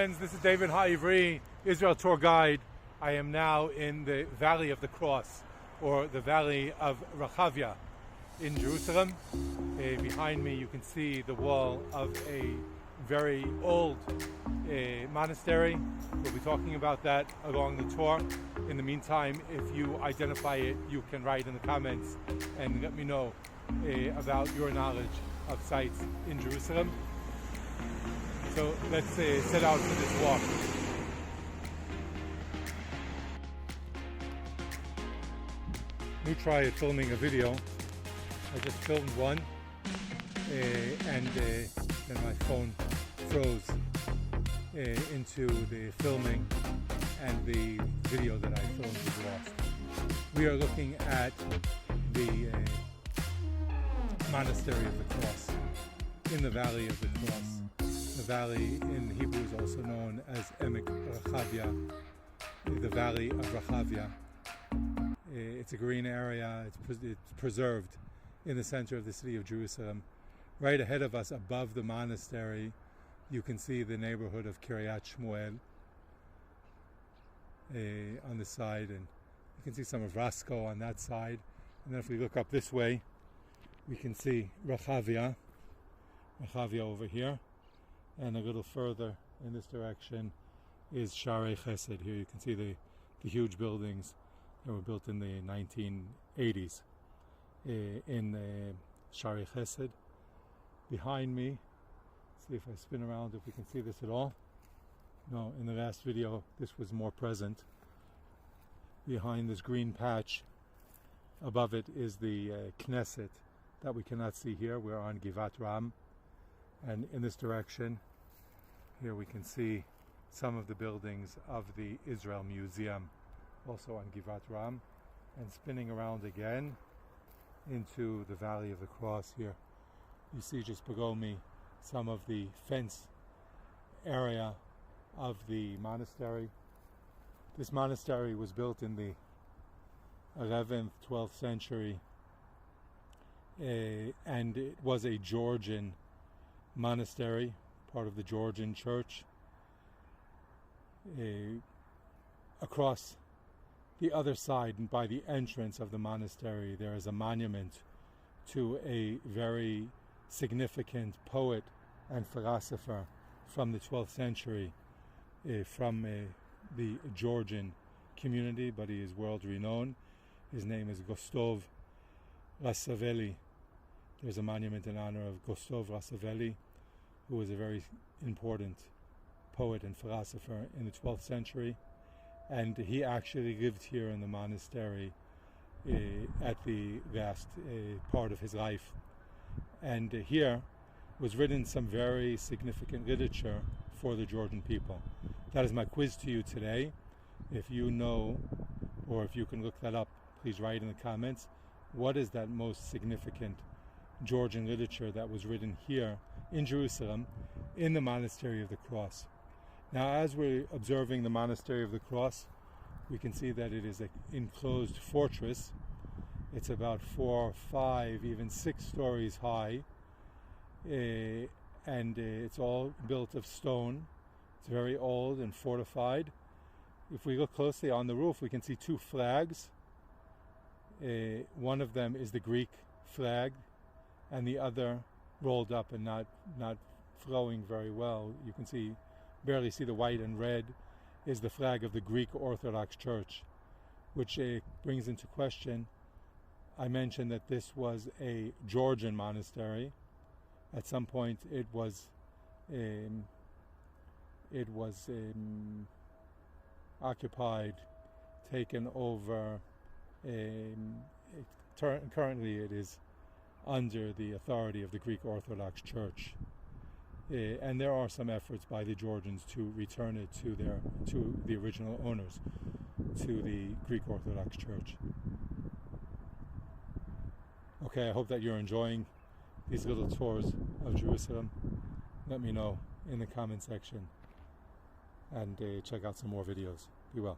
Friends, this is David Haivri, Israel tour guide. I am now in the Valley of the Cross, or the Valley of Rachavia in Jerusalem. Behind me you can see the wall of a very old monastery. We'll be talking about that along the tour. In the meantime, if you identify it, you can write in the comments and let me know about your knowledge of sites in Jerusalem. So let's set out for this walk. New try at filming a video. I just filmed one and then my phone froze into the filming and the video that I filmed was lost. We are looking at the Monastery of the Cross in the Valley of the Cross. The valley in Hebrew is also known as Emek Rehavia, the Valley of Rachavia. It's a green area, it's preserved in the center of the city of Jerusalem. Right ahead of us, above the monastery, you can see the neighborhood of Kiryat Shmuel on the side, and you can see some of Rasco on that side. And then if we look up this way, we can see Rachavia over here. And a little further in this direction is Shaarei Chesed. Here you can see the huge buildings that were built in the 1980s in Shaarei Chesed. Behind me, see if I spin around if we can see this at all. No, in the last video this was more present. Behind this green patch, above it is the Knesset that we cannot see here. We're on Givat Ram. And in this direction, here we can see some of the buildings of the Israel Museum, also on Givat Ram. And spinning around again into the Valley of the Cross here, you see just below me some of the fence area of the monastery. This monastery was built in the 11th, 12th century, and it was a Georgian monastery, part of the Georgian Church. Across the other side, and by the entrance of the monastery, there is a monument to a very significant poet and philosopher from the 12th century, from the Georgian community, but he is world renowned. His name is Gastov Ravelli. There's a monument in honor of Gastov Ravelli, who was a very important poet and philosopher in the 12th century. And he actually lived here in the monastery at the last part of his life. And here was written some very significant literature for the Georgian people. That is my quiz to you today. If you know, or if you can look that up, please write in the comments. What is that most significant Georgian literature that was written here in Jerusalem in the Monastery of the Cross? Now, as we're observing the Monastery of the Cross, we can see that it is an enclosed fortress. It's about 4, 5, even 6 stories high, and it's all built of stone. It's very old and fortified. If we look closely on the roof, we can see 2 flags. One of them is the Greek flag, and the other rolled up and not flowing very well. You can barely see the white and red is the flag of the Greek Orthodox Church, which brings into question, I mentioned that this was a Georgian monastery. At some point it was occupied, taken over. Currently it is under the authority of the Greek Orthodox Church, and there are some efforts by the Georgians to return it to the original owners, to the Greek Orthodox Church. Okay, I hope that you're enjoying these little tours of Jerusalem. Let me know in the comment section, and check out some more videos. Be well.